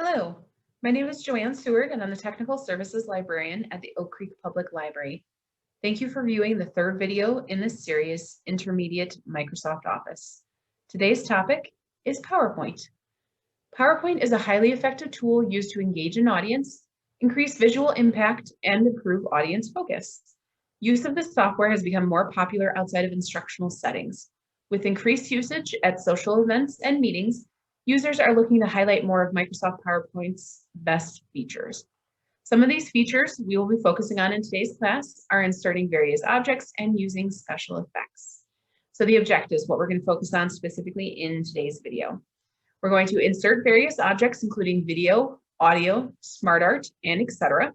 Hello, my name is Joanne Seward and I'm the Technical Services Librarian at the Oak Creek Public Library. Thank you for viewing the third video in this series, Intermediate Microsoft Office. Today's topic is PowerPoint. PowerPoint is a highly effective tool used to engage an audience, increase visual impact, and improve audience focus. Use of this software has become more popular outside of instructional settings. With increased usage at social events and meetings, users are looking to highlight more of Microsoft PowerPoint's best features. Some of these features we will be focusing on in today's class are inserting various objects and using special effects. So the objectives, what we're going to focus on specifically in today's video. We're going to insert various objects, including video, audio, smart art, and etc.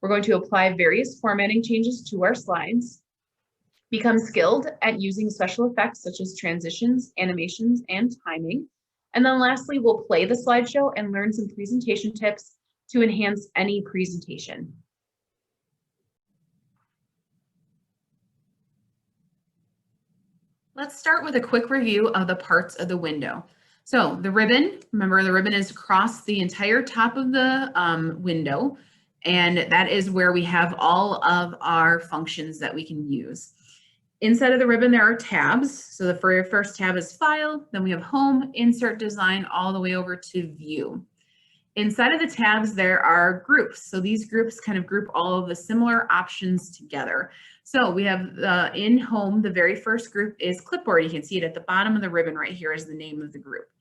We're going to apply various formatting changes to our slides, become skilled at using special effects such as transitions, animations, and timing. And then lastly, we'll play the slideshow and learn some presentation tips to enhance any presentation. Let's start with a quick review of the parts of the window. So the ribbon, remember the ribbon is across the entire top of the window, and that is where we have all of our functions that we can use. Inside of the ribbon, there are tabs. So the very first tab is File, then we have Home, Insert Design, all the way over to View. Inside of the tabs, there are groups. So these groups kind of group all of the similar options together. So we have in Home, the very first group is Clipboard. You can see it at the bottom of the ribbon right here is the name of the group.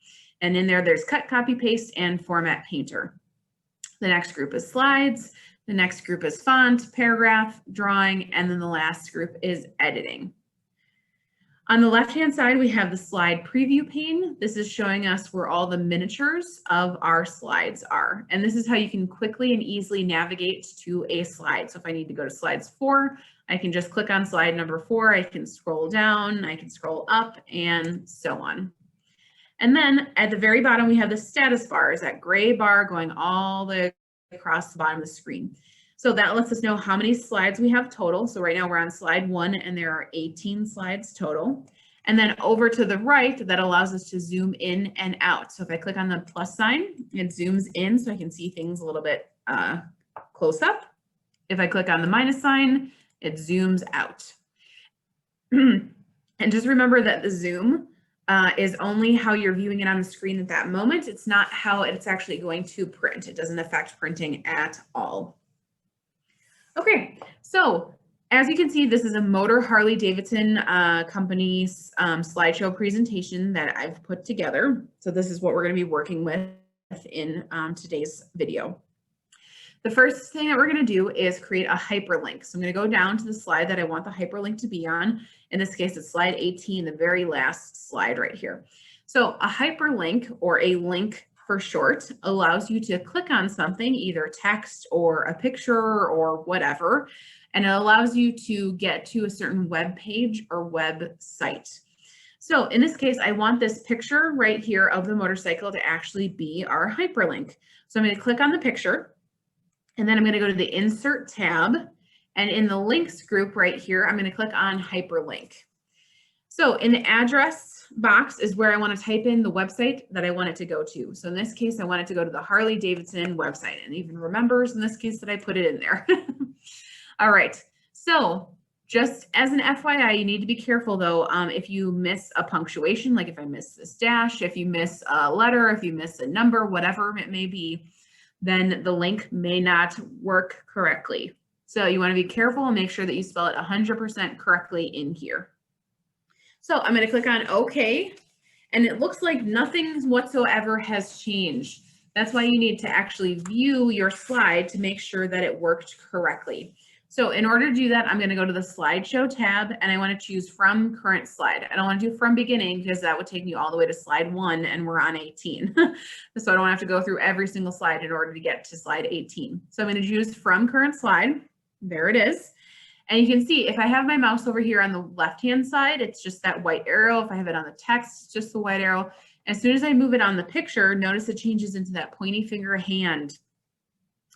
And in there's Cut, Copy, Paste, and Format Painter. The next group is Slides. The next group is Font, Paragraph, Drawing, and then the last group is Editing. On the left-hand side, we have the slide preview pane. This is showing us where all the miniatures of our slides are. And this is how you can quickly and easily navigate to a slide. So if I need to go to slides 4, I can just click on slide number 4. I can scroll down, I can scroll up, and so on. And then at the very bottom, we have the status bar, is that gray bar going all the way across the bottom of the screen. So that lets us know how many slides we have total. So right now we're on slide 1 and there are 18 slides total. And then over to the right, that allows us to zoom in and out. So if I click on the plus sign, it zooms in so I can see things a little bit close up. If I click on the minus sign, it zooms out. And just remember that the zoom is only how you're viewing it on the screen at that moment. It's not how it's actually going to print. It doesn't affect printing at all. Okay, so as you can see, this is a Motor Harley Davidson company's slideshow presentation that I've put together. So this is what we're going to be working with in today's video. The first thing that we're going to do is create a hyperlink. So I'm going to go down to the slide that I want the hyperlink to be on. In this case, it's slide 18, the very last slide right here. So a hyperlink, or a link for short, allows you to click on something, either text or a picture or whatever, and it allows you to get to a certain web page or website. So in this case, I want this picture right here of the motorcycle to actually be our hyperlink. So I'm going to click on the picture, and then I'm going to go to the Insert tab, and in the Links group right here, I'm going to click on Hyperlink. So in the address box is where I want to type in the website that I want it to go to. So in this case, I want it to go to the Harley Davidson website, and even remembers in this case that I put it in there. All right, so just as an FYI, you need to be careful though, if you miss a punctuation, like if I miss this dash, if you miss a letter, if you miss a number, whatever it may be, then the link may not work correctly. So you want to be careful and make sure that you spell it 100% correctly in here. So I'm going to click on OK, and it looks like nothing whatsoever has changed. That's why you need to actually view your slide to make sure that it worked correctly. So in order to do that, I'm going to go to the slideshow tab, and I want to choose from current slide. I don't want to do from beginning because that would take me all the way to slide 1 and we're on 18. So I don't have to go through every single slide in order to get to slide 18. So I'm going to choose from current slide. There it is. And you can see if I have my mouse over here on the left-hand side, it's just that white arrow. If I have it on the text, it's just the white arrow. As soon as I move it on the picture, notice it changes into that pointy finger hand.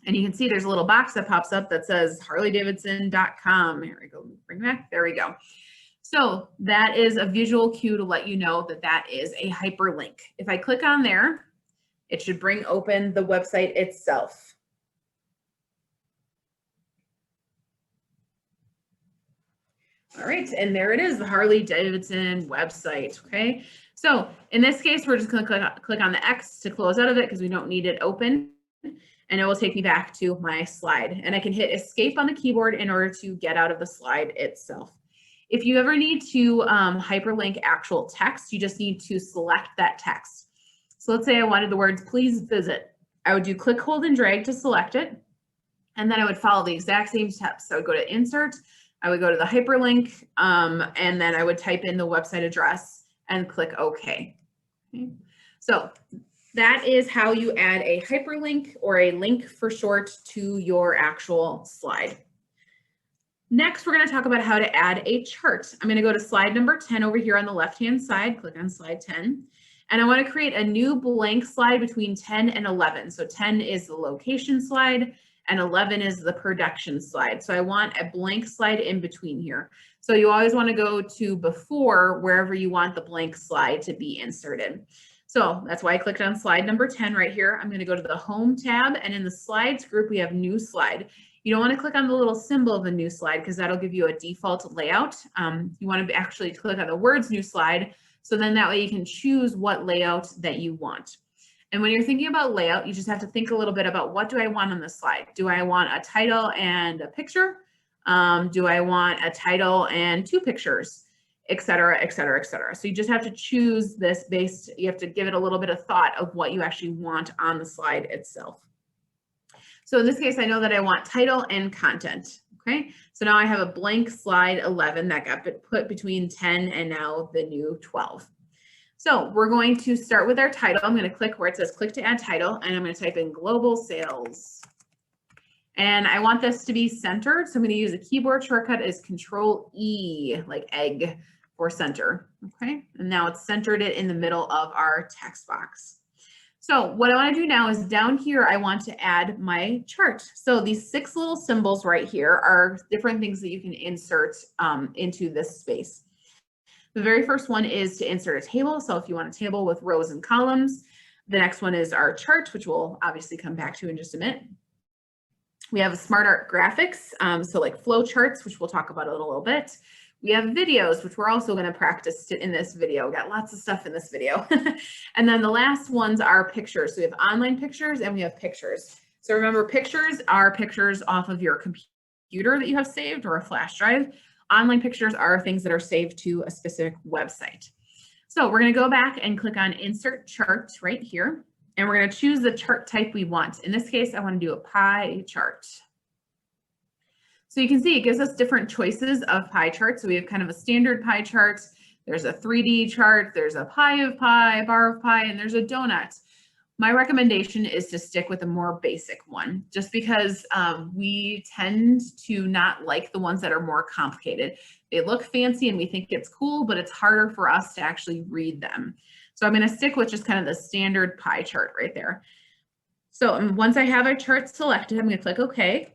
And you can see there's a little box that pops up that says harleydavidson.com. Here we go, bring back, there we go. So that is a visual cue to let you know that that is a hyperlink. If I click on there, It should bring open the website itself. All right, and there it is, the Harley-Davidson website, okay? So in this case, we're just gonna click on the X to close out of it because we don't need it open, and it will take me back to my slide. And I can hit escape on the keyboard in order to get out of the slide itself. If you ever need to hyperlink actual text, you just need to select that text. So let's say I wanted the words, please visit. I would do click, hold, and drag to select it. And then I would follow the exact same steps. So I would go to insert, I would go to the hyperlink, and then I would type in the website address and click OK. Okay. So that is how you add a hyperlink, or a link for short, to your actual slide. Next, we're going to talk about how to add a chart. I'm going to go to slide number 10 over here on the left-hand side, click on slide 10. And I want to create a new blank slide between 10 and 11. So 10 is the location slide, and 11 is the production slide. So I want a blank slide in between here. So you always want to go to before wherever you want the blank slide to be inserted. So that's why I clicked on slide number 10 right here. I'm going to go to the Home tab, and in the Slides group, we have New Slide. You don't want to click on the little symbol of the new slide because that'll give you a default layout. You want to actually click on the words New Slide, so then that way you can choose what layout that you want. And when you're thinking about layout, you just have to think a little bit about, what do I want on the slide? Do I want a title and a picture? Do I want a title and 2 pictures, et cetera, et cetera, et cetera. So you just have to choose this based, you have to give it a little bit of thought of what you actually want on the slide itself. So in this case, I know that I want title and content. Okay, so now I have a blank slide 11 that got put between 10 and now the new 12. So we're going to start with our title. I'm going to click where it says click to add title, and I'm going to type in global sales. And I want this to be centered. So I'm going to use a keyboard shortcut as Control E, like egg, for center. Okay, and now it's centered it in the middle of our text box. So what I want to do now is down here, I want to add my chart. So these 6 little symbols right here are different things that you can insert into this space. The very first one is to insert a table. So if you want a table with rows and columns, the next one is our chart, which we'll obviously come back to in just a minute. We have smart art graphics, so like flow charts, which we'll talk about a little bit. We have videos, which we're also going to practice in this video. We got lots of stuff in this video. And then the last ones are pictures. So we have online pictures and we have pictures. So remember, pictures are pictures off of your computer that you have saved, or a flash drive. Online pictures are things that are saved to a specific website. So we're going to go back and click on Insert Chart right here. And we're going to choose the chart type we want. In this case, I want to do a pie chart. So you can see it gives us different choices of pie charts. So we have kind of a standard pie chart. There's a 3D chart. There's a pie of pie, bar of pie, and there's a donut. My recommendation is to stick with a more basic one, just because we tend to not like the ones that are more complicated. They look fancy and we think it's cool, but it's harder for us to actually read them. So I'm going to stick with just kind of the standard pie chart right there. So once I have a chart selected, I'm going to click OK.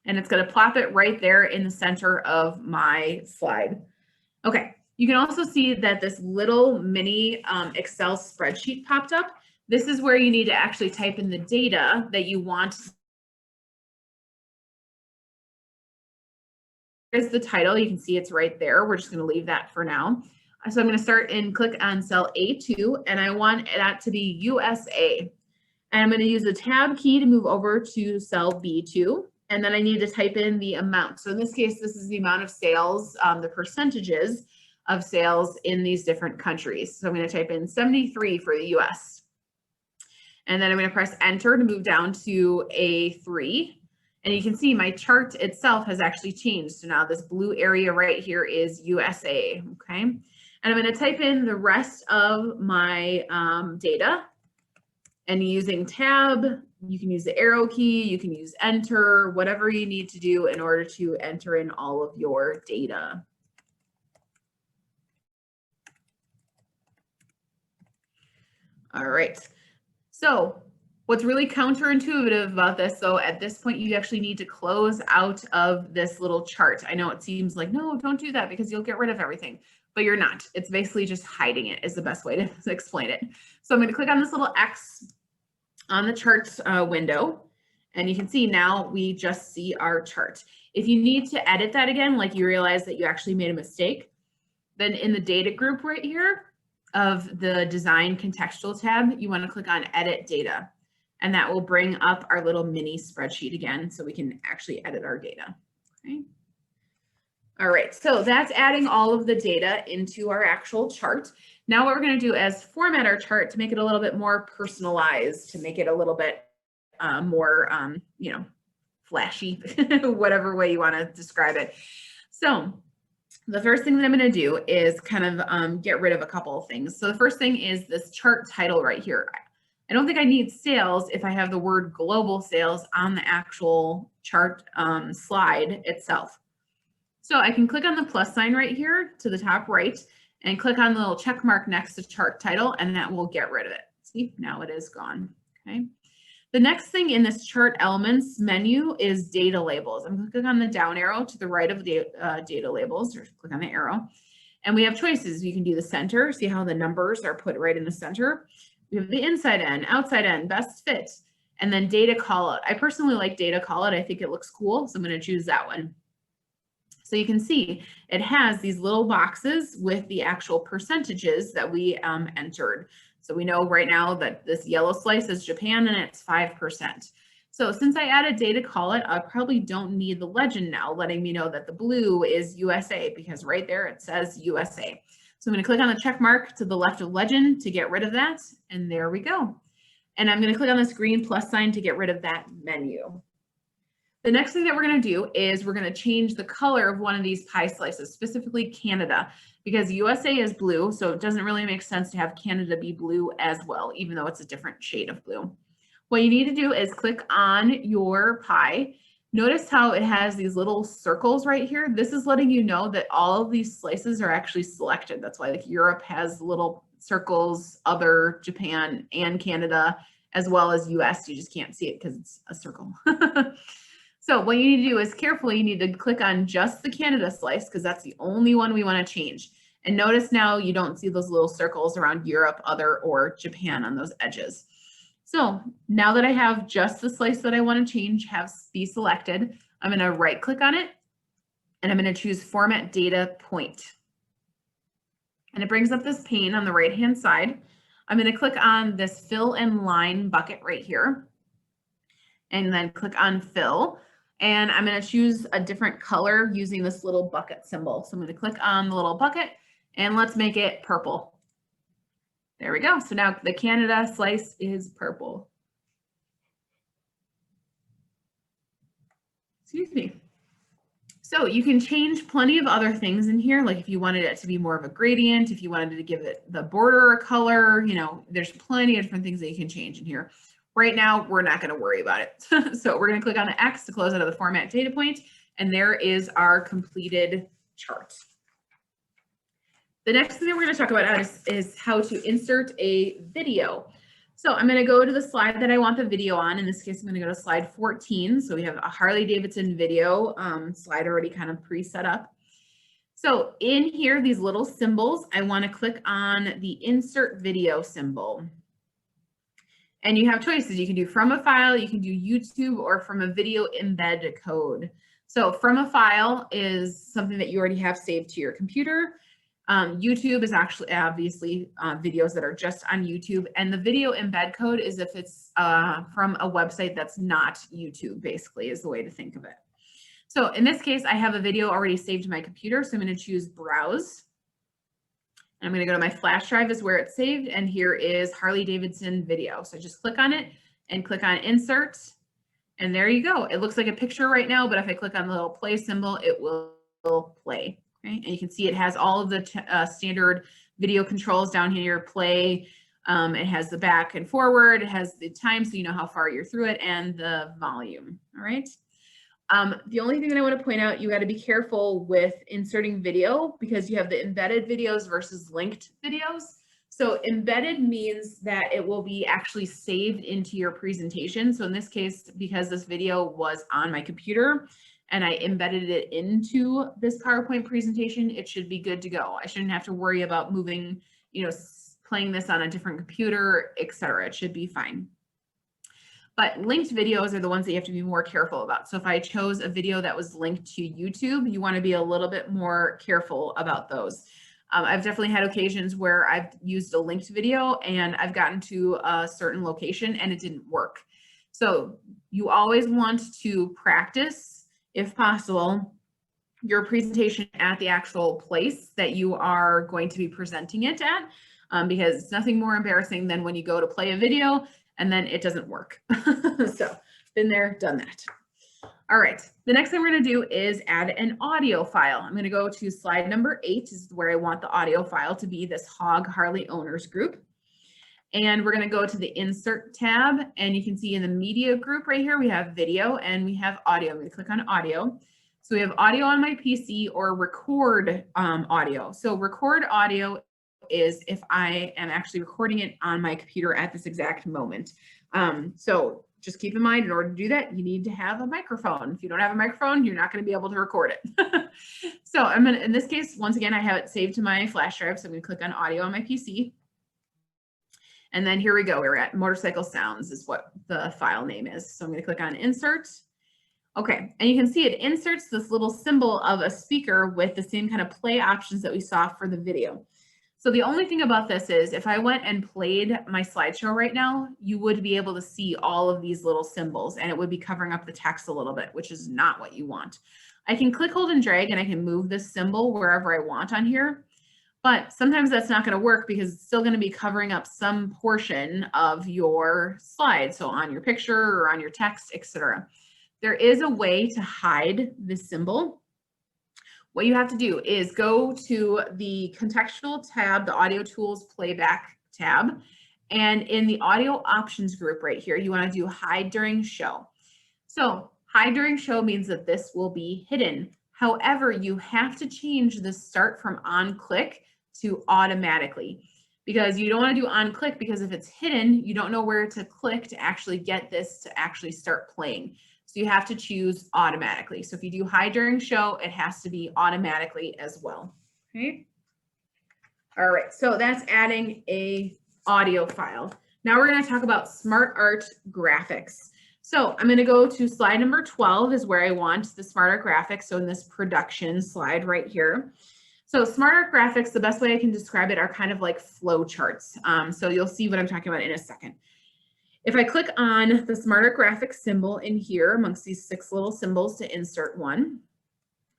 And it's going to plop it right there in the center of my slide. Okay, you can also see that this little mini Excel spreadsheet popped up. This is where you need to actually type in the data that you want. Here's the title. You can see it's right there. We're just going to leave that for now. So I'm going to start and click on cell A2, and I want that to be USA. And I'm going to use the tab key to move over to cell B2. And then I need to type in the amount. So in this case, this is the amount of sales, the percentages of sales in these different countries. So I'm going to type in 73 for the US. And then I'm going to press enter to move down to A3. And you can see my chart itself has actually changed. So now this blue area right here is USA, okay? And I'm going to type in the rest of my data. And using tab, you can use the arrow key, you can use enter, whatever you need to do in order to enter in all of your data. All right, so what's really counterintuitive about this, so at this point you actually need to close out of this little chart. I know it seems like, no, don't do that because you'll get rid of everything. but you're not. It's basically just hiding it is the best way to explain it. So I'm going to click on this little X on the charts window, and you can see now we just see our chart. If you need to edit that again, like you realize that you actually made a mistake, then in the data group right here of the design contextual tab, you want to click on edit data, and that will bring up our little mini spreadsheet again so we can actually edit our data. Okay. All right, so that's adding all of the data into our actual chart. Now what we're going to do is format our chart to make it a little bit more personalized, to make it a little bit more, you know, flashy, whatever way you want to describe it. So the first thing that I'm going to do is kind of get rid of a couple of things. So the first thing is this chart title right here. I don't think I need sales if I have the word global sales on the actual chart slide itself. So I can click on the plus sign right here to the top right and click on the little check mark next to chart title, and that will get rid of it. See, now it is gone. Okay. The next thing in this chart elements menu is data labels. I'm going to click on the down arrow to the right of the data labels, or click on the arrow. And we have choices. You can do the center, see how the numbers are put right in the center. We have the inside end, outside end, best fit, and then data callout. I personally like data callout. I think it looks cool, so I'm going to choose that one. So you can see it has these little boxes with the actual percentages that we entered. So we know right now that this yellow slice is Japan and it's 5%. So since I added data callout, I probably don't need the legend now letting me know that the blue is USA, because right there it says USA. So I'm going to click on the check mark to the left of legend to get rid of that. And there we go. And I'm going to click on this green plus sign to get rid of that menu. The next thing that we're going to do is we're going to change the color of one of these pie slices, specifically Canada, because USA is blue, so it doesn't really make sense to have Canada be blue as well, even though it's a different shade of blue. What you need to do is click on your pie. Notice how it has these little circles right here. This is letting you know that all of these slices are actually selected. That's why like Europe has little circles, other Japan and Canada, as well as US. You just can't see it because it's a circle. So what you need to do is carefully, you need to click on just the Canada slice because that's the only one we want to change. And notice now you don't see those little circles around Europe, other, or Japan on those edges. So now that I have just the slice that I want to change be selected, I'm going to right click on it and I'm going to choose Format Data Point. And it brings up this pane on the right hand side. I'm going to click on this Fill and Line bucket right here and then click on Fill. And I'm going to choose a different color using this little bucket symbol. So I'm going to click on the little bucket and let's make it purple. There we go. So now the Canada slice is purple. Excuse me. So you can change plenty of other things in here. Like if you wanted it to be more of a gradient, if you wanted to give it the border a color, you know, there's plenty of different things that you can change in here. Right now, we're not going to worry about it. So we're going to click on the X to close out of the format data point, and there is our completed chart. The next thing that we're going to talk about is how to insert a video. So I'm going to go to the slide that I want the video on. In this case, I'm going to go to slide 14. So we have a Harley-Davidson video slide already kind of pre-set up. So in here, these little symbols, I want to click on the insert video symbol. And you have choices. You can do from a file, you can do YouTube, or from a video embed code. So from a file is something that you already have saved to your computer. YouTube is actually obviously videos that are just on YouTube. And the video embed code is if it's from a website that's not YouTube, basically, is the way to think of it. So in this case, I have a video already saved to my computer. So I'm going to choose Browse. I'm going to go to my flash drive is where it's saved, and here is Harley-Davidson video. So just click on it and click on insert, and there you go. It looks like a picture right now, but if I click on the little play symbol, it will play. Okay? And you can see it has all of the standard video controls down here, play. It has the back and forward. It has the time so you know how far you're through it, and the volume. All right. The only thing that I want to point out, you got to be careful with inserting video because you have the embedded videos versus linked videos. So embedded means that it will be actually saved into your presentation. So in this case, because this video was on my computer, and I embedded it into this PowerPoint presentation, it should be good to go. I shouldn't have to worry about moving, playing this on a different computer, etc. It should be fine. But linked videos are the ones that you have to be more careful about. So if I chose a video that was linked to YouTube, you want to be a little bit more careful about those. I've definitely had occasions where I've used a linked video and I've gotten to a certain location and it didn't work. So you always want to practice, if possible, your presentation at the actual place that you are going to be presenting it at, because it's nothing more embarrassing than when you go to play a video and then it doesn't work. So been there, done that. All right, the next thing we're going to do is add an audio file. I'm going to go to slide number 8. This is where I want the audio file to be, this Hog Harley Owners group. And we're going to go to the Insert tab, and you can see in the Media group right here, we have video and we have audio. I'm going to click on Audio. So we have audio on my PC or record audio. So record audio is if I am actually recording it on my computer at this exact moment. So just keep in mind, in order to do that, you need to have a microphone. If you don't have a microphone, you're not going to be able to record it. So I'm going to, in this case, once again, I have it saved to my flash drive. So I'm going to click on audio on my PC. And then here we go. We're at motorcycle sounds is what the file name is. So I'm going to click on insert. Okay, and you can see it inserts this little symbol of a speaker with the same kind of play options that we saw for the video. So the only thing about this is if I went and played my slideshow right now, you would be able to see all of these little symbols and it would be covering up the text a little bit, which is not what you want. I can click, hold, and drag and I can move this symbol wherever I want on here, but sometimes that's not going to work because it's still going to be covering up some portion of your slide. So on your picture or on your text, etc. There is a way to hide this symbol. What you have to do is go to the contextual tab, the audio tools playback tab, and in the audio options group right here, you want to do hide during show. So hide during show means that this will be hidden. However, you have to change the start from on click to automatically, because you don't want to do on click, because if it's hidden, you don't know where to click to actually get this to actually start playing. So you have to choose automatically. So if you do hide during show, it has to be automatically as well. Okay. All right. So that's adding a audio file. Now we're going to talk about Smart Art graphics. So I'm going to go to slide number 12 is where I want the Smart Art graphics. So in this production slide right here. So Smart Art graphics, the best way I can describe it are kind of like flow charts. So you'll see what I'm talking about in a second. If I click on the Smart Art graphics symbol in here amongst these 6 little symbols to insert one,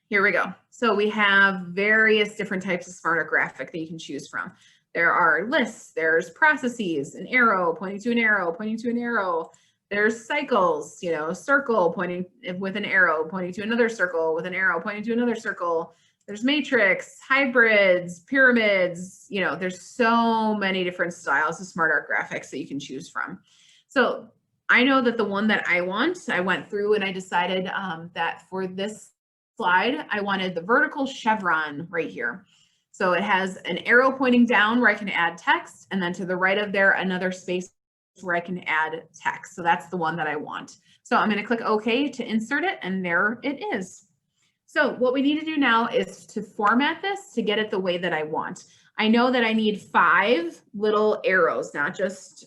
here we go. So we have various different types of Smart Art graphic that you can choose from. There are lists, there's processes, an arrow pointing to an arrow, pointing to an arrow. There's cycles, circle pointing with an arrow, pointing to another circle with an arrow, pointing to another circle. There's matrix, hybrids, pyramids, there's so many different styles of Smart Art graphics that you can choose from. So I know that the one that I want, I went through and I decided that for this slide, I wanted the vertical chevron right here. So it has an arrow pointing down where I can add text, and then to the right of there, another space where I can add text. So that's the one that I want. So I'm going to click OK to insert it, and there it is. So what we need to do now is to format this to get it the way that I want. I know that I need 5 little arrows, not just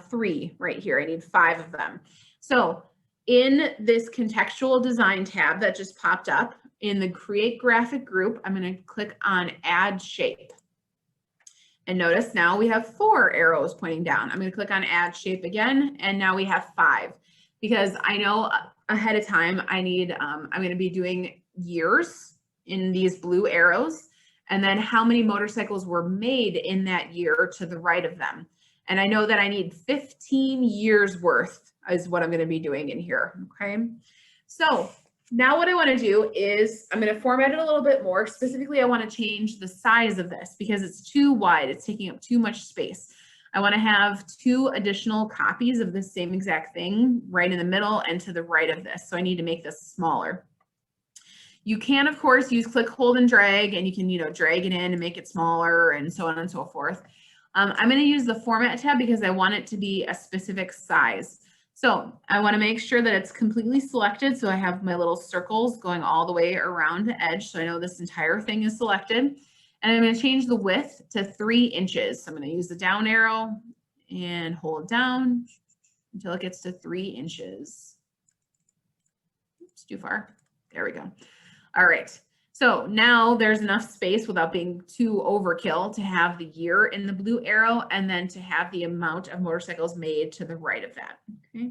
3 right here. I need 5 of them. So in this contextual design tab that just popped up in the create graphic group, I'm going to click on add shape. And notice now we have 4 arrows pointing down. I'm going to click on add shape again, and now we have 5, because I know ahead of time I need, I'm going to be doing years in these blue arrows, and then how many motorcycles were made in that year to the right of them. And I know that I need 15 years worth is what I'm going to be doing in here. Okay. So now what I want to do is I'm going to format it a little bit more. Specifically, I want to change the size of this because it's too wide. It's taking up too much space. I want to have 2 additional copies of the same exact thing right in the middle and to the right of this. So I need to make this smaller. You can, of course, use click, hold, and drag, and you can, drag it in and make it smaller and so on and so forth. I'm going to use the format tab because I want it to be a specific size. So I want to make sure that it's completely selected. So I have my little circles going all the way around the edge. So I know this entire thing is selected. And I'm going to change the width to 3 inches. So I'm going to use the down arrow and hold down until it gets to 3 inches. Oops, too far. There we go. All right. So now there's enough space without being too overkill to have the year in the blue arrow and then to have the amount of motorcycles made to the right of that. Okay.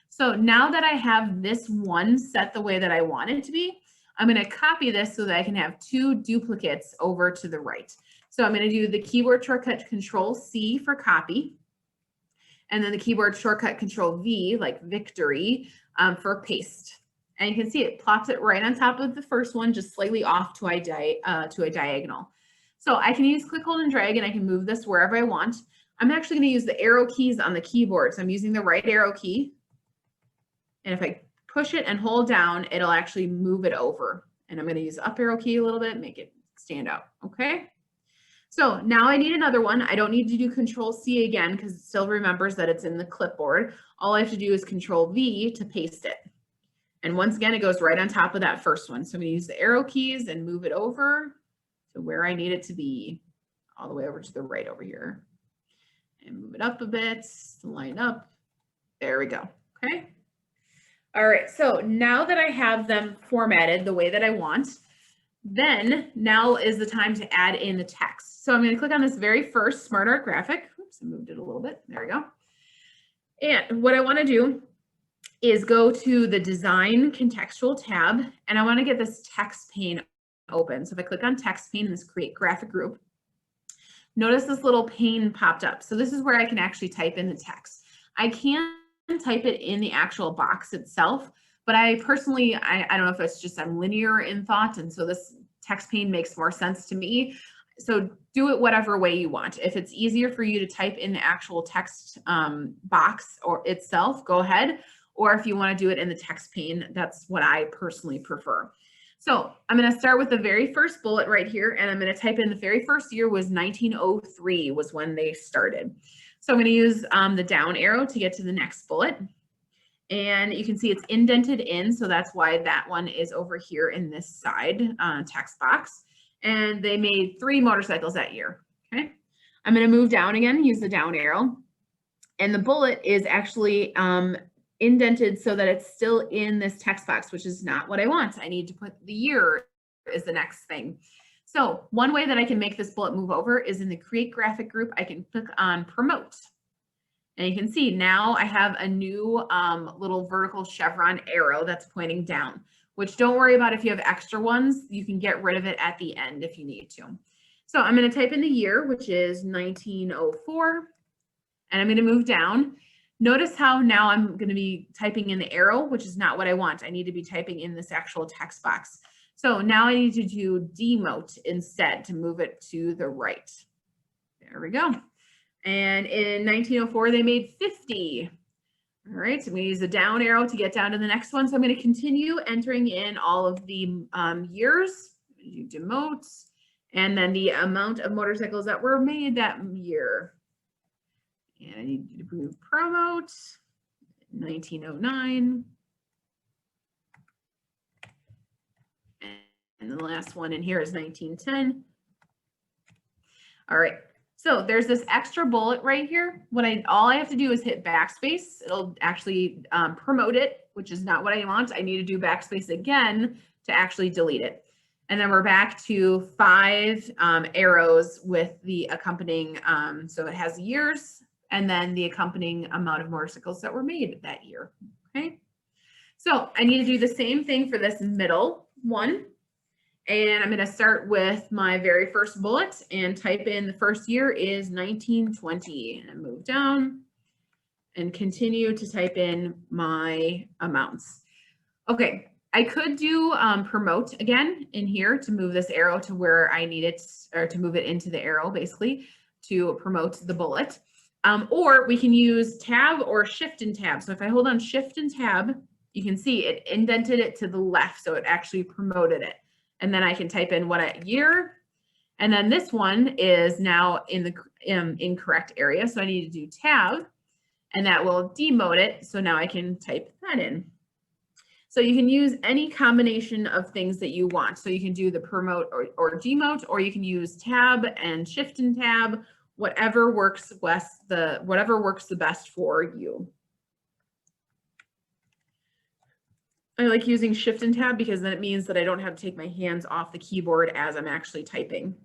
So now that I have this one set the way that I want it to be, I'm going to copy this so that I can have 2 duplicates over to the right. So I'm going to do the keyboard shortcut Control C for copy, and then the keyboard shortcut Control V, like victory, for paste. And you can see it plops it right on top of the first one, just slightly off to a diagonal. So I can use click, hold, and drag, and I can move this wherever I want. I'm actually going to use the arrow keys on the keyboard. So I'm using the right arrow key. And if I push it and hold down, it'll actually move it over. And I'm going to use the up arrow key a little bit, make it stand out. Okay. So now I need another one. I don't need to do Control C again because it still remembers that it's in the clipboard. All I have to do is Control V to paste it. And once again, it goes right on top of that first one. So I'm going to use the arrow keys and move it over to where I need it to be, all the way over to the right over here. And move it up a bit to line up. There we go. Okay. All right. So now that I have them formatted the way that I want, then now is the time to add in the text. So I'm going to click on this very first Smart Art graphic. Oops, I moved it a little bit. There we go. And what I want to do is go to the Design Contextual tab, and I want to get this text pane open. So if I click on text pane in this Create Graphic Group, notice this little pane popped up. So this is where I can actually type in the text. I can type it in the actual box itself, but I personally, I don't know if it's just I'm linear in thought, and so this text pane makes more sense to me. So do it whatever way you want. If it's easier for you to type in the actual text box or itself, go ahead. Or if you want to do it in the text pane, that's what I personally prefer. So I'm going to start with the very first bullet right here, and I'm going to type in the very first year was 1903 was when they started. So I'm going to use the down arrow to get to the next bullet. And you can see it's indented in, so that's why that one is over here in this side text box. And they made 3 motorcycles that year. Okay. I'm going to move down again, use the down arrow. And the bullet is actually indented so that it's still in this text box, which is not what I want. I need to put the year is the next thing. So one way that I can make this bullet move over is in the Create Graphic Group. I can click on Promote. And you can see now I have a new little vertical chevron arrow that's pointing down, which don't worry about if you have extra ones. You can get rid of it at the end if you need to. So I'm going to type in the year, which is 1904, and I'm going to move down. Notice how now I'm going to be typing in the arrow, which is not what I want. I need to be typing in this actual text box. So now I need to do demote instead to move it to the right. There we go. And in 1904, they made 50. All right, so I'm going to use the down arrow to get down to the next one. So I'm going to continue entering in all of the years. You demote, and then the amount of motorcycles that were made that year. And I need to move promote, 1909. And the last one in here is 1910. All right, so there's this extra bullet right here. All I have to do is hit backspace. It'll actually promote it, which is not what I want. I need to do backspace again to actually delete it. And then we're back to 5 arrows with the accompanying, so it has years, and then the accompanying amount of motorcycles that were made that year, okay? So I need to do the same thing for this middle one. And I'm going to start with my very first bullet and type in the first year is 1920, and move down and continue to type in my amounts. Okay, I could do promote again in here to move this arrow to where I need it, or to move it into the arrow basically to promote the bullet. Or we can use tab or shift and tab. So if I hold on shift and tab, you can see it indented it to the left. So it actually promoted it. And then I can type in what year. And then this one is now in the incorrect area. So I need to do tab and that will demote it. So now I can type that in. So you can use any combination of things that you want. So you can do the promote or demote, or you can use tab and shift and tab, whatever works the best for you. I like using shift and tab because then it means that I don't have to take my hands off the keyboard as I'm actually typing.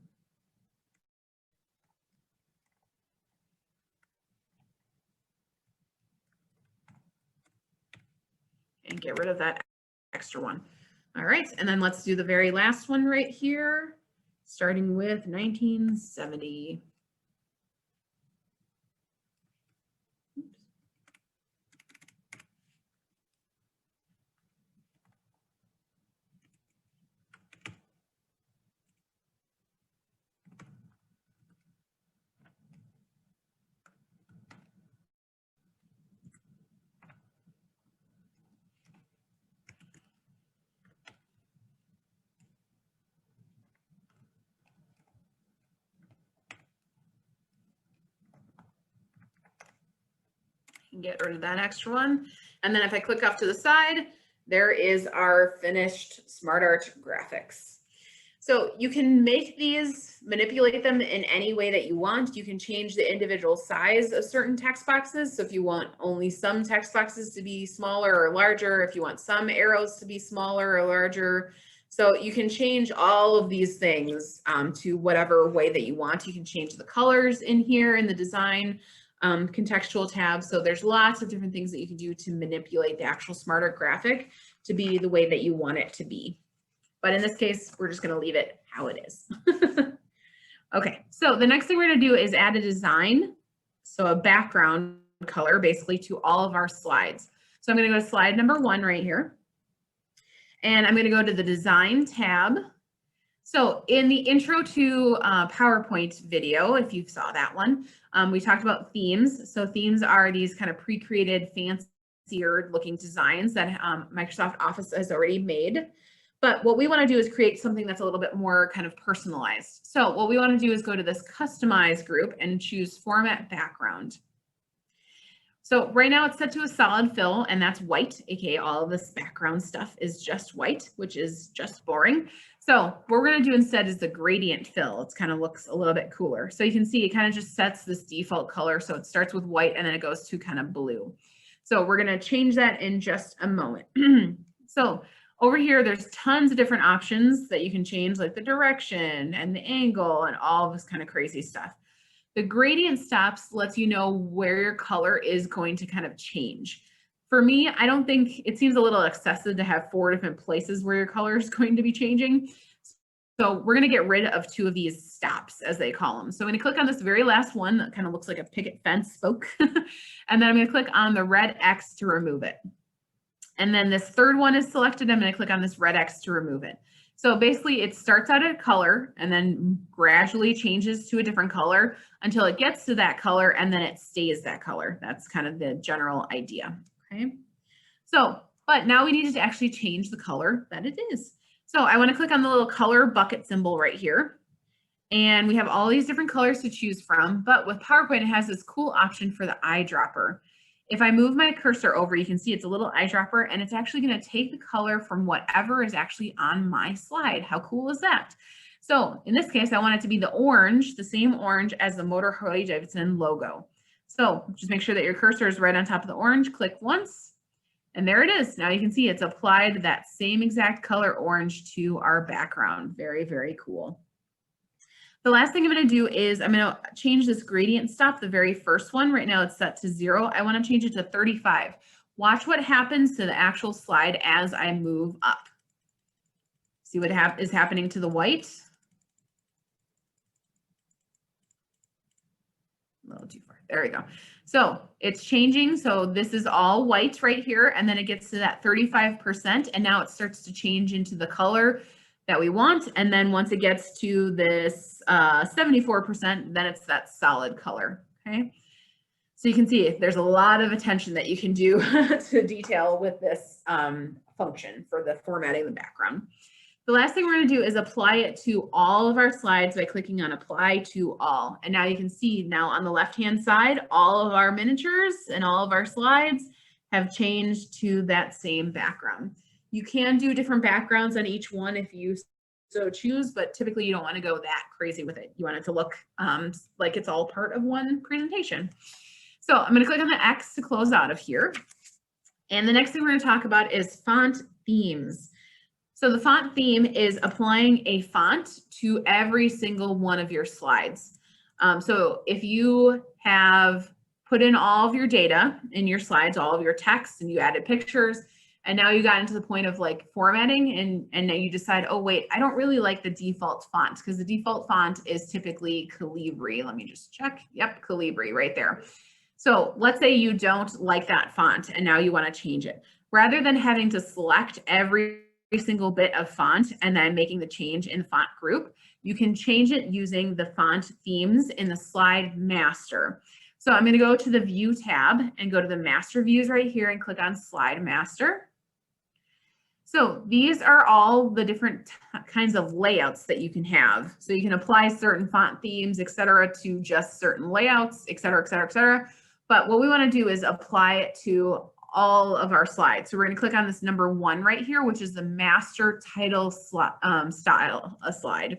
And get rid of that extra one. All right, and then let's do the very last one right here, starting with 1970. Get rid of that extra one. And then if I click off to the side, there is our finished Smart Art graphics. So you can make these, manipulate them in any way that you want. You can change the individual size of certain text boxes. So if you want only some text boxes to be smaller or larger, if you want some arrows to be smaller or larger. So you can change all of these things to whatever way that you want. You can change the colors in here in the design contextual tab. So there's lots of different things that you can do to manipulate the actual Smart Art graphic to be the way that you want it to be. But in this case, we're just going to leave it how it is. Okay, so the next thing we're going to do is add a design. So a background color basically to all of our slides. So I'm going to go to slide number 1 right here. And I'm going to go to the design tab. So in the intro to PowerPoint video, if you saw that one, we talked about themes. So themes are these kind of pre-created, fancier looking designs that Microsoft Office has already made. But what we want to do is create something that's a little bit more kind of personalized. So what we want to do is go to this customize group and choose format background. So right now it's set to a solid fill, and that's white, aka all of this background stuff is just white, which is just boring. So what we're going to do instead is the gradient fill. It kind of looks a little bit cooler. So you can see it kind of just sets this default color. So it starts with white and then it goes to kind of blue. So we're going to change that in just a moment. So over here, there's tons of different options that you can change, like the direction and the angle and all of this kind of crazy stuff. The gradient stops lets you know where your color is going to kind of change. For me, I don't think it seems a little excessive to have 4 different places where your color is going to be changing. So we're going to get rid of 2 of these stops, as they call them. So I'm going to click on this very last one that kind of looks like a picket fence spoke. And then I'm going to click on the red X to remove it. And then this third one is selected. I'm going to click on this red X to remove it. So basically it starts out at a color and then gradually changes to a different color until it gets to that color and then it stays that color. That's kind of the general idea. Okay. So, but now we need to actually change the color that it is. So I want to click on the little color bucket symbol right here. And we have all these different colors to choose from, but with PowerPoint, it has this cool option for the eyedropper. If I move my cursor over, you can see it's a little eyedropper and it's actually going to take the color from whatever is actually on my slide. How cool is that? So in this case, I want it to be the orange, the same orange as the Motor Harley-Davidson logo. So just make sure that your cursor is right on top of the orange, click once, and there it is. Now you can see it's applied that same exact color orange to our background. Very, very cool. The last thing I'm going to do is I'm going to change this gradient stop, the very first one. Right now it's set to 0. I want to change it to 35. Watch what happens to the actual slide as I move up. See what is happening to the white? A little too far. There we go. So it's changing. So this is all white right here, and then it gets to that 35%, and now it starts to change into the color that we want. And then once it gets to this 74%, then it's that solid color, okay? So you can see there's a lot of attention that you can do to detail with this function for the formatting the background. The last thing we're going to do is apply it to all of our slides by clicking on apply to all. And now you can see now on the left-hand side, all of our miniatures and all of our slides have changed to that same background. You can do different backgrounds on each one if you so choose, but typically you don't want to go that crazy with it. You want it to look like it's all part of one presentation. So I'm going to click on the X to close out of here. And the next thing we're going to talk about is font themes. So the font theme is applying a font to every single one of your slides. So if you have put in all of your data in your slides, all of your text, and you added pictures, and now you got into the point of like formatting, and now you decide, oh wait, I don't really like the default font, because the default font is typically Calibri. Let me just check. Yep, Calibri right there. So let's say you don't like that font and now you want to change it. Rather than having to select every single bit of font and then making the change in font group, you can change it using the font themes in the slide master. So I'm going to go to the view tab and go to the master views right here and click on slide master. So these are all the different kinds of layouts that you can have. So you can apply certain font themes, etc., to just certain layouts, etc., etc., etc. But what we want to do is apply it to all of our slides. So we're going to click on this number 1 right here, which is the master title style slide.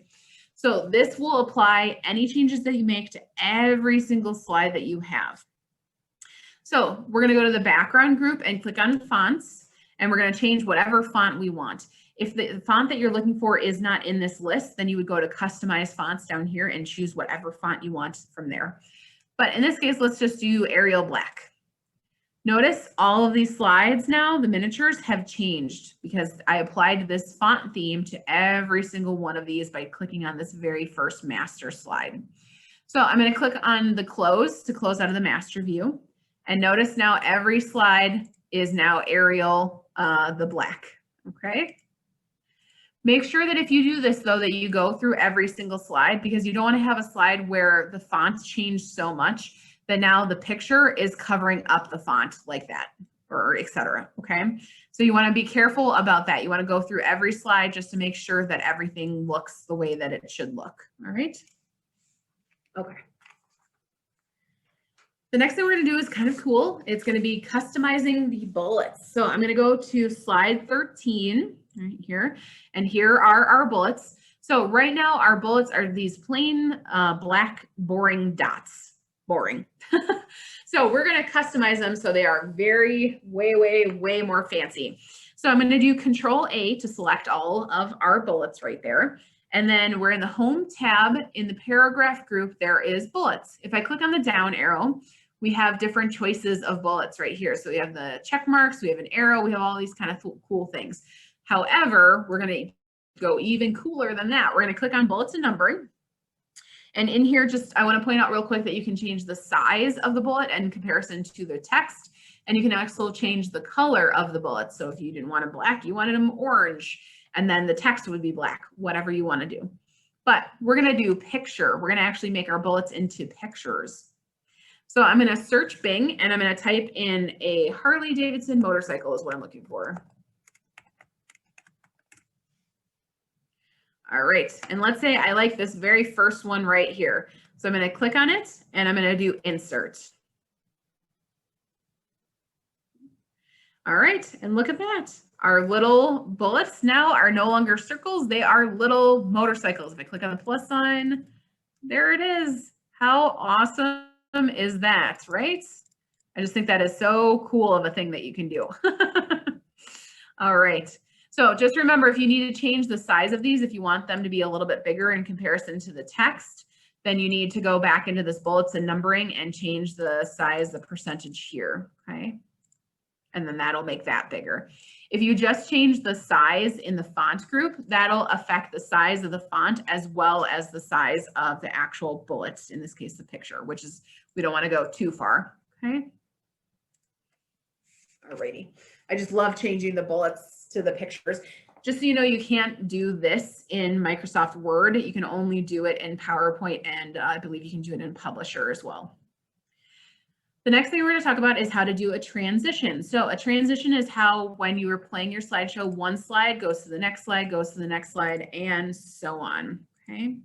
So this will apply any changes that you make to every single slide that you have. So we're going to go to the background group and click on fonts, and we're going to change whatever font we want. If the font that you're looking for is not in this list, then you would go to customize fonts down here and choose whatever font you want from there. But in this case, let's just do Arial Black. Notice all of these slides now, the miniatures have changed because I applied this font theme to every single one of these by clicking on this very first master slide. So I'm going to click on the close to close out of the master view. And notice now every slide is now Arial the black. Okay. Make sure that if you do this, though, that you go through every single slide, because you don't want to have a slide where the fonts change so much that now the picture is covering up the font like that, or etc. Okay, so you want to be careful about that. You want to go through every slide just to make sure that everything looks the way that it should look. All right. Okay. The next thing we're going to do is kind of cool. It's going to be customizing the bullets. So I'm going to go to slide 13 right here, and here are our bullets. So right now our bullets are these plain black boring dots. Boring. So we're going to customize them so they are very way more fancy. So I'm going to do Control A to select all of our bullets right there. And then we're in the home tab. In the paragraph group, there is bullets. If I click on the down arrow, we have different choices of bullets right here. So we have the check marks, we have an arrow, we have all these kind of cool things. However, we're going to go even cooler than that. We're going to click on bullets and numbering. And in here, just I want to point out real quick that you can change the size of the bullet in comparison to the text. And you can also change the color of the bullets. So if you didn't want them black, you wanted them orange, and then the text would be black, whatever you want to do. But we're going to do picture. We're going to actually make our bullets into pictures. So I'm going to search Bing, and I'm going to type in a Harley Davidson motorcycle is what I'm looking for. All right, and let's say I like this very first one right here. So I'm going to click on it, and I'm going to do insert. All right, and look at that. Our little bullets now are no longer circles. They are little motorcycles. If I click on the plus sign, there it is. How awesome is that, right? I just think that is so cool of a thing that you can do. All right. So just remember, if you need to change the size of these, if you want them to be a little bit bigger in comparison to the text, then you need to go back into this bullets and numbering and change the size, the percentage here, okay? And then that'll make that bigger. If you just change the size in the font group, that'll affect the size of the font as well as the size of the actual bullets, in this case, the picture, which is, we don't want to go too far, okay? Alrighty. I just love changing the bullets to the pictures. Just so you know, you can't do this in Microsoft Word. You can only do it in PowerPoint, and I believe you can do it in Publisher as well. The next thing we're going to talk about is how to do a transition. So a transition is how when you were playing your slideshow, one slide goes to the next slide, goes to the next slide, and so on. Okay.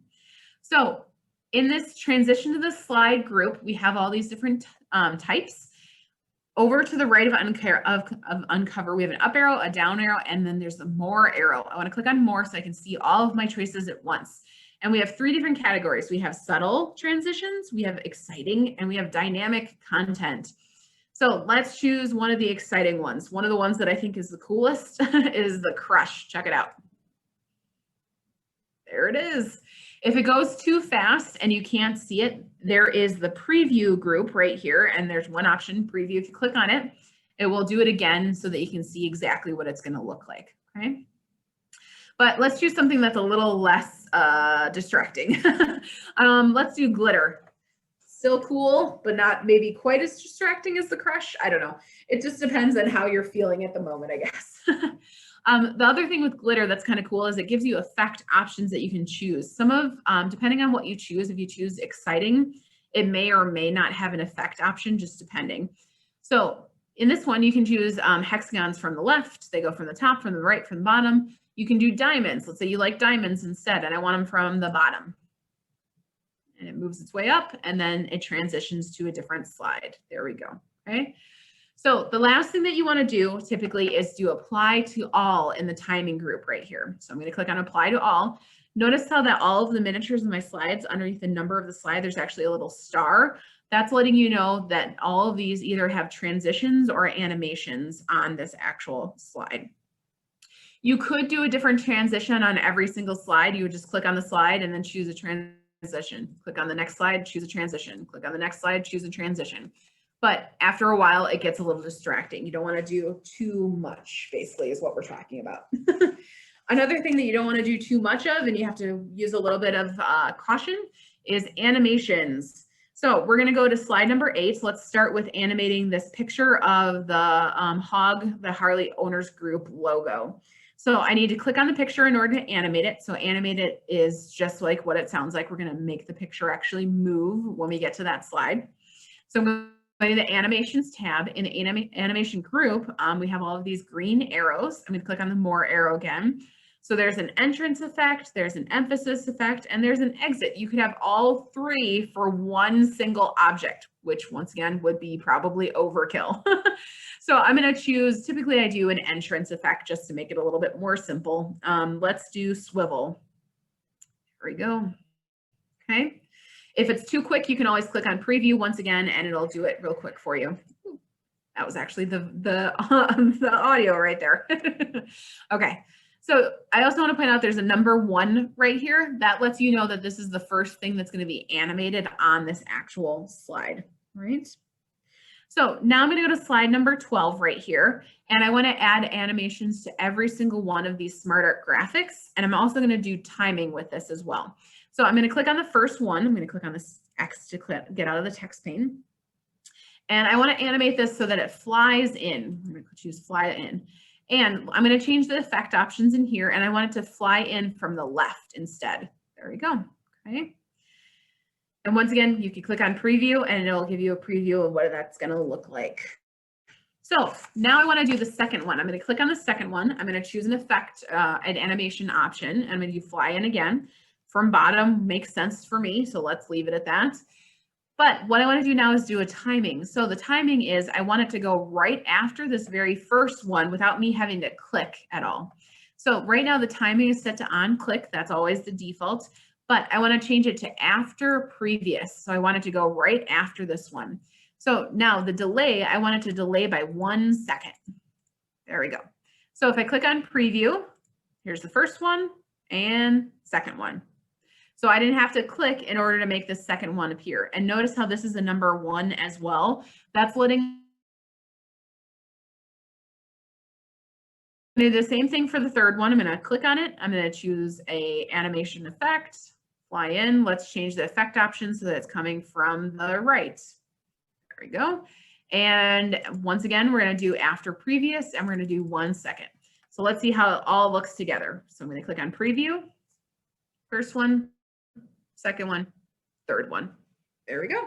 So in this transition to the slide group, we have all these different types. Over to the right of uncover, we have an up arrow, a down arrow, and then there's a more arrow. I want to click on more so I can see all of my choices at once. And we have 3 different categories. We have subtle transitions, we have exciting, and we have dynamic content. So let's choose one of the exciting ones. One of the ones that I think is the coolest is the crush. Check it out. There it is. If it goes too fast and you can't see it, there is the preview group right here, and there's one option, preview. If you click on it, it will do it again so that you can see exactly what it's going to look like. Okay. But let's do something that's a little less distracting. Let's do glitter. Still cool, but not maybe quite as distracting as the crush. I don't know. It just depends on how you're feeling at the moment, I guess. The other thing with glitter that's kind of cool is it gives you effect options that you can choose. Some of, depending on what you choose, if you choose exciting, it may or may not have an effect option, just depending. So in this one, you can choose hexagons from the left. They go from the top, from the right, from the bottom. You can do diamonds. Let's say you like diamonds instead, and I want them from the bottom. And it moves its way up, and then it transitions to a different slide. There we go. Okay. So the last thing that you want to do typically is do apply to all in the timing group right here. So I'm going to click on apply to all. Notice how that all of the miniatures of my slides, underneath the number of the slide, there's actually a little star. That's letting you know that all of these either have transitions or animations on this actual slide. You could do a different transition on every single slide. You would just click on the slide and then choose a transition. Click on the next slide, choose a transition. Click on the next slide, choose a transition. But after a while, it gets a little distracting. You don't want to do too much, basically, is what we're talking about. Another thing that you don't want to do too much of, and you have to use a little bit of caution, is animations. So we're going to go to slide number 8. Let's start with animating this picture of the hog, the Harley Owners Group logo. So I need to click on the picture in order to animate it. So animate it is just like what it sounds like. We're going to make the picture actually move when we get to that slide. So I'm going to the animations tab. In the animation group, we have all of these green arrows. I'm going to click on the more arrow again. So there's an entrance effect, there's an emphasis effect, and there's an exit. You could have all 3 for one single object, which once again would be probably overkill. So I'm going to choose, typically I do an entrance effect just to make it a little bit more simple. Let's do swivel. There we go. Okay. If it's too quick, you can always click on preview once again, and it'll do it real quick for you. That was actually the audio right there. Okay. So I also want to point out there's a number 1 right here. That lets you know that this is the first thing that's going to be animated on this actual slide, right? So now I'm going to go to slide number 12 right here, and I want to add animations to every single one of these Smart Art graphics, and I'm also going to do timing with this as well. So I'm going to click on the first one. I'm going to click on this X to get out of the text pane, and I want to animate this so that it flies in. I'm going to choose fly in. And I'm going to change the effect options in here, and I want it to fly in from the left instead. There we go. Okay. And once again, you can click on preview, and it'll give you a preview of what that's going to look like. So now I want to do the second one. I'm going to click on the second one. I'm going to choose an effect, an animation option. I'm going to do fly in again. From bottom makes sense for me, so let's leave it at that. But what I want to do now is do a timing. So the timing is I want it to go right after this very first one without me having to click at all. So right now the timing is set to on click. That's always the default, but I want to change it to after previous. So I want it to go right after this one. So now the delay, I want it to delay by 1 second. There we go. So if I click on preview, here's the first one and second one. So I didn't have to click in order to make the second one appear. And notice how this is a number 1 as well. That's letting do the same thing for the third one. I'm going to click on it. I'm going to choose a animation effect, fly in. Let's change the effect option so that it's coming from the right. There we go. And once again, we're going to do after previous, and we're going to do 1 second. So let's see how it all looks together. So I'm going to click on preview. First one, second one, third one. There we go.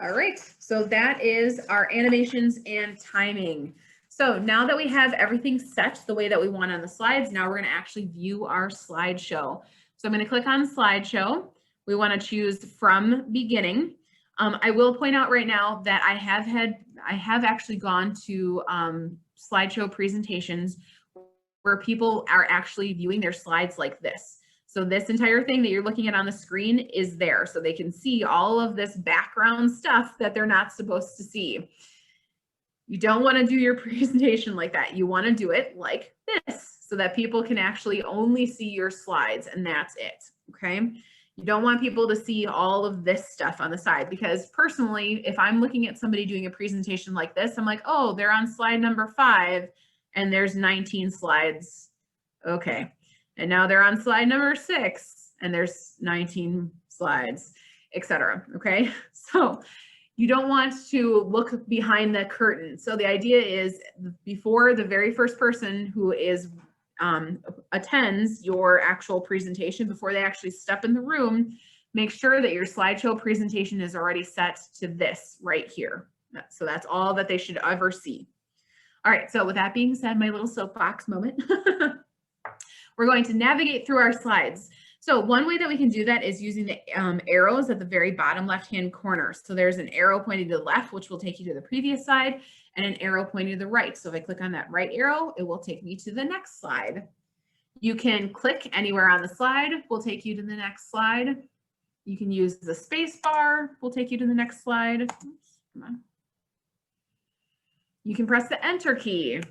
All right, so that is our animations and timing. So now that we have everything set the way that we want on the slides, now we're going to actually view our slideshow. So I'm going to click on slideshow. We want to choose from beginning. I will point out right now that I have actually gone to slideshow presentations where people are actually viewing their slides like this. So this entire thing that you're looking at on the screen is there, so they can see all of this background stuff that they're not supposed to see. You don't want to do your presentation like that. You want to do it like this so that people can actually only see your slides and that's it, okay? You don't want people to see all of this stuff on the side, because personally, if I'm looking at somebody doing a presentation like this, I'm like, oh, they're on slide number 5 and there's 19 slides. Okay. And now they're on slide number 6 and there's 19 slides, etc. Okay. So you don't want to look behind the curtain. So the idea is, before the very first person who is attends your actual presentation, before they actually step in the room, make sure that your slideshow presentation is already set to this right here. So that's all that they should ever see. All right, so with that being said, my little soapbox moment, we're going to navigate through our slides. So one way that we can do that is using the arrows at the very bottom left-hand corner. So there's an arrow pointing to the left, which will take you to the previous slide, and an arrow pointing to the right. So if I click on that right arrow, it will take me to the next slide. You can click anywhere on the slide, will take you to the next slide. You can use the space bar, will take you to the next slide. Oops, come on. You can press the enter key.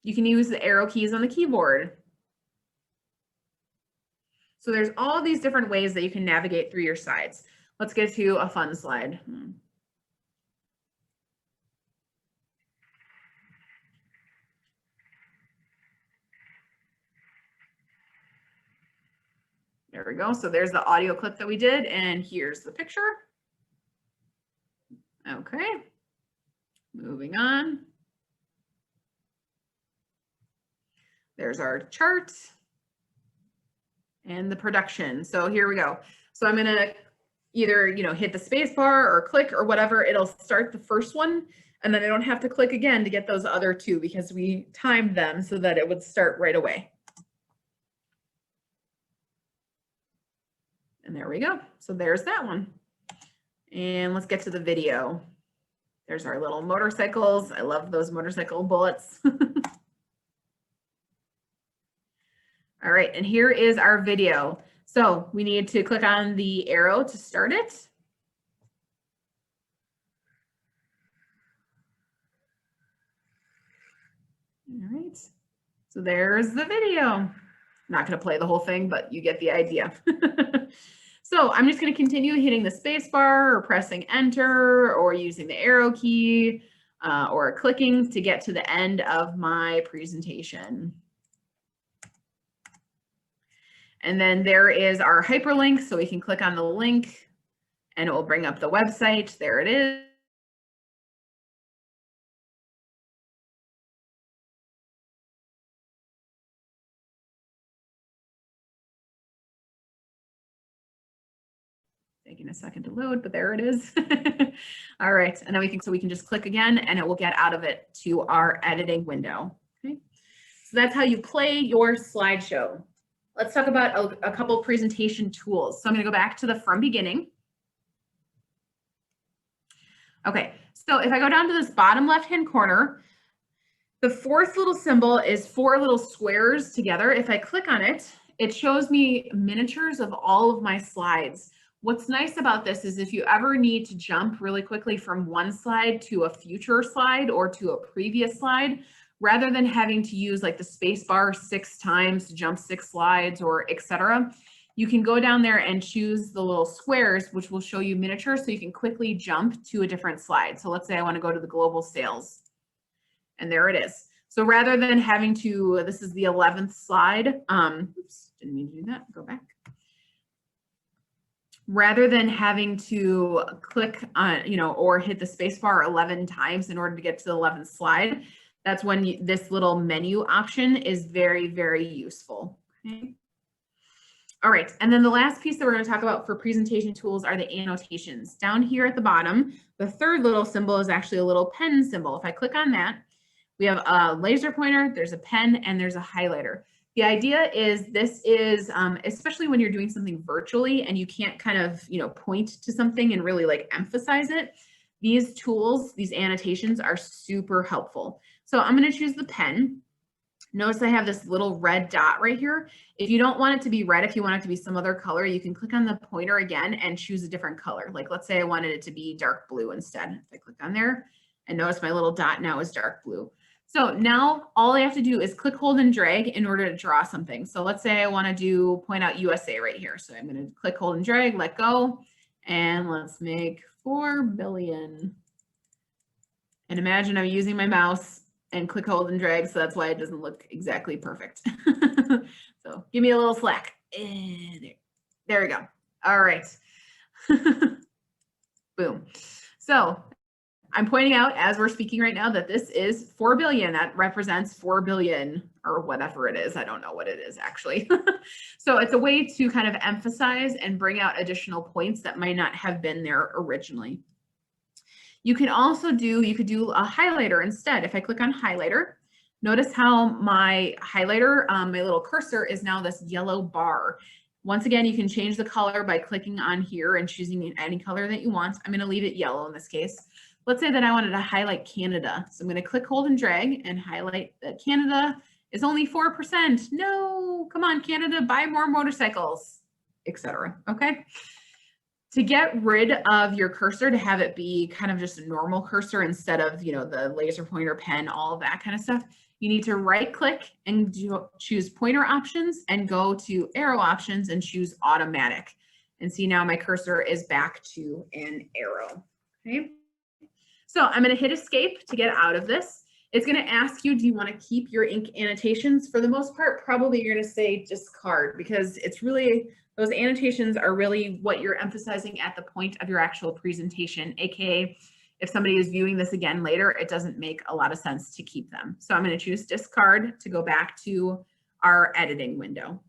You can use the arrow keys on the keyboard. So there's all these different ways that you can navigate through your slides. Let's get to a fun slide. There we go. So there's the audio clip that we did, and here's the picture. Okay, moving on. There's our chart and the production. So here we go. So I'm gonna either, hit the space bar or click or whatever. It'll start the first one, and then I don't have to click again to get those other two, because we timed them so that it would start right away. And there we go. So there's that one. And let's get to the video. There's our little motorcycles. I love those motorcycle bullets. All right, and here is our video. So we need to click on the arrow to start it. All right, so there's the video. I'm not going to play the whole thing, but you get the idea. So I'm just going to continue hitting the space bar or pressing enter or using the arrow key or clicking to get to the end of my presentation. And then there is our hyperlink, so we can click on the link and it will bring up the website. There it is. Taking a second to load, but there it is. All right, and then we can just click again and it will get out of it to our editing window. Okay, so that's how you play your slideshow. Let's talk about a couple presentation tools. So I'm going to go back to the from beginning. Okay, so if I go down to this bottom left-hand corner, the fourth little symbol is 4 little squares together. If I click on it, it shows me miniatures of all of my slides. What's nice about this is if you ever need to jump really quickly from one slide to a future slide or to a previous slide, rather than having to use like the space bar 6 times to jump 6 slides or etc., you can go down there and choose the little squares, which will show you miniatures, so you can quickly jump to a different slide. So let's say I want to go to the global sales, and there it is. So rather than having to, this is the 11th slide. Oops, didn't mean to do that. Go back. Rather than having to click on, or hit the space bar 11 times in order to get to the 11th slide, that's when this little menu option is very, very useful. Okay. All right, and then the last piece that we're going to talk about for presentation tools are the annotations. Down here at the bottom, the third little symbol is actually a little pen symbol. If I click on that, we have a laser pointer, there's a pen, and there's a highlighter. The idea is this is, especially when you're doing something virtually and you can't kind of, point to something and really like emphasize it, these tools, these annotations are super helpful. So I'm going to choose the pen. Notice I have this little red dot right here. If you don't want it to be red, if you want it to be some other color, you can click on the pointer again and choose a different color. Like let's say I wanted it to be dark blue instead. If I click on there and notice my little dot now is dark blue. So now all I have to do is click, hold, and drag in order to draw something. So let's say I want to point out USA right here. So I'm going to click, hold, and drag, let go, and let's make 4 billion. And imagine I'm using my mouse and click, hold, and drag, so that's why it doesn't look exactly perfect. So give me a little slack. There we go. All right. Boom. So I'm pointing out as we're speaking right now that this is 4 billion. That represents 4 billion or whatever it is. I don't know what it is actually. So it's a way to kind of emphasize and bring out additional points that might not have been there originally. You can also do a highlighter instead. If I click on highlighter, notice how my highlighter, my little cursor is now this yellow bar. Once again, you can change the color by clicking on here and choosing any color that you want. I'm going to leave it yellow in this case. Let's say that I wanted to highlight Canada. So I'm going to click, hold, and drag and highlight that Canada is only 4%. No, come on, Canada, buy more motorcycles, etc. Okay. To get rid of your cursor, to have it be kind of just a normal cursor instead of, the laser pointer, pen, all of that kind of stuff, you need to right click and choose pointer options and go to arrow options and choose automatic. And see now my cursor is back to an arrow. Okay. So I'm going to hit escape to get out of this. It's going to ask you, do you want to keep your ink annotations? For the most part, probably you're going to say discard because it's really, those annotations are really what you're emphasizing at the point of your actual presentation, aka if somebody is viewing this again later, it doesn't make a lot of sense to keep them. So I'm going to choose discard to go back to our editing window.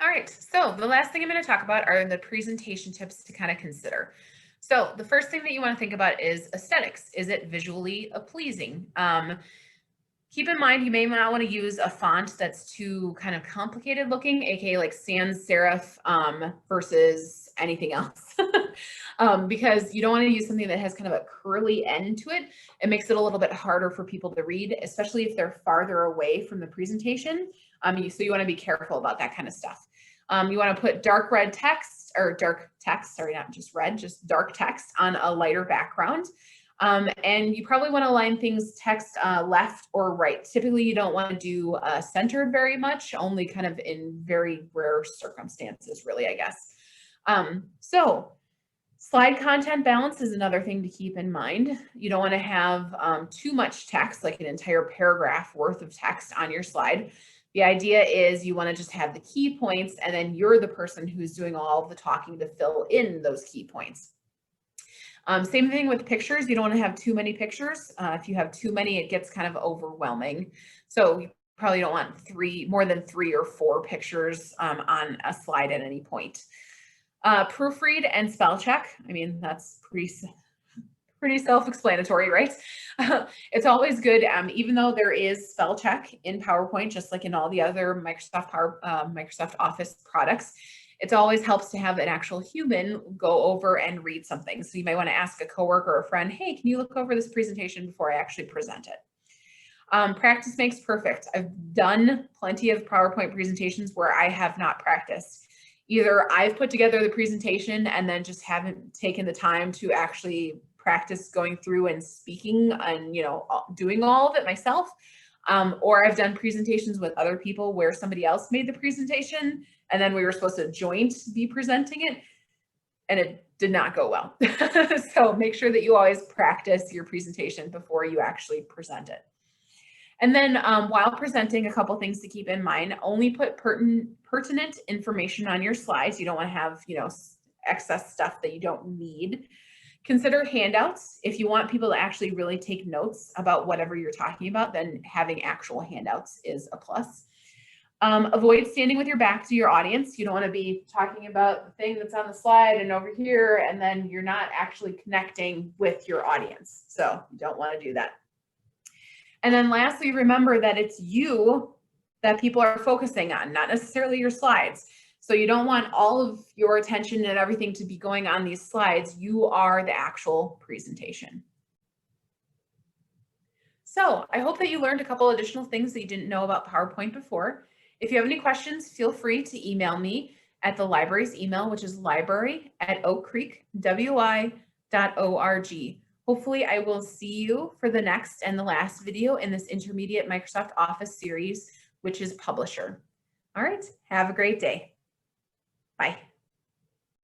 All right, so the last thing I'm going to talk about are the presentation tips to kind of consider. So the first thing that you want to think about is aesthetics. Is it visually pleasing? Keep in mind, you may not want to use a font that's too kind of complicated looking, aka like sans serif versus anything else. Because you don't want to use something that has kind of a curly end to it. It makes it a little bit harder for people to read, especially if they're farther away from the presentation. So you want to be careful about that kind of stuff. You want to put dark red text or dark text, sorry, not just red, just dark text on a lighter background. And you probably want to align things text left or right. Typically, you don't want to do centered very much, only kind of in very rare circumstances, really, I guess. So slide content balance is another thing to keep in mind. You don't want to have too much text, like an entire paragraph worth of text on your slide. The idea is you want to just have the key points, and then you're the person who's doing all of the talking to fill in those key points. Same thing with pictures. You don't want to have too many pictures. If you have too many, it gets kind of overwhelming. So you probably don't want more than 3 or 4 pictures on a slide at any point. Proofread and spell check. I mean, that's pretty self-explanatory, right? It's always good, even though there is spell check in PowerPoint, just like in all the other Microsoft Office products. It always helps to have an actual human go over and read something. So you might want to ask a coworker or a friend, hey, can you look over this presentation before I actually present it? Practice makes perfect. I've done plenty of PowerPoint presentations where I have not practiced. Either I've put together the presentation and then just haven't taken the time to actually practice going through and speaking and, doing all of it myself. Or I've done presentations with other people where somebody else made the presentation and then we were supposed to joint be presenting it and it did not go well. So make sure that you always practice your presentation before you actually present it. And then while presenting, a couple things to keep in mind: only put pertinent information on your slides. You don't want to have, excess stuff that you don't need. Consider handouts. If you want people to actually really take notes about whatever you're talking about, then having actual handouts is a plus. Avoid standing with your back to your audience. You don't want to be talking about the thing that's on the slide and over here, and then you're not actually connecting with your audience. So you don't want to do that. And then lastly, remember that it's you that people are focusing on, not necessarily your slides. So you don't want all of your attention and everything to be going on these slides. You are the actual presentation. So I hope that you learned a couple additional things that you didn't know about PowerPoint before. If you have any questions, feel free to email me at the library's email, which is library@oakcreekwi.org. Hopefully I will see you for the next and the last video in this intermediate Microsoft Office series, which is Publisher. All right, have a great day. Bye.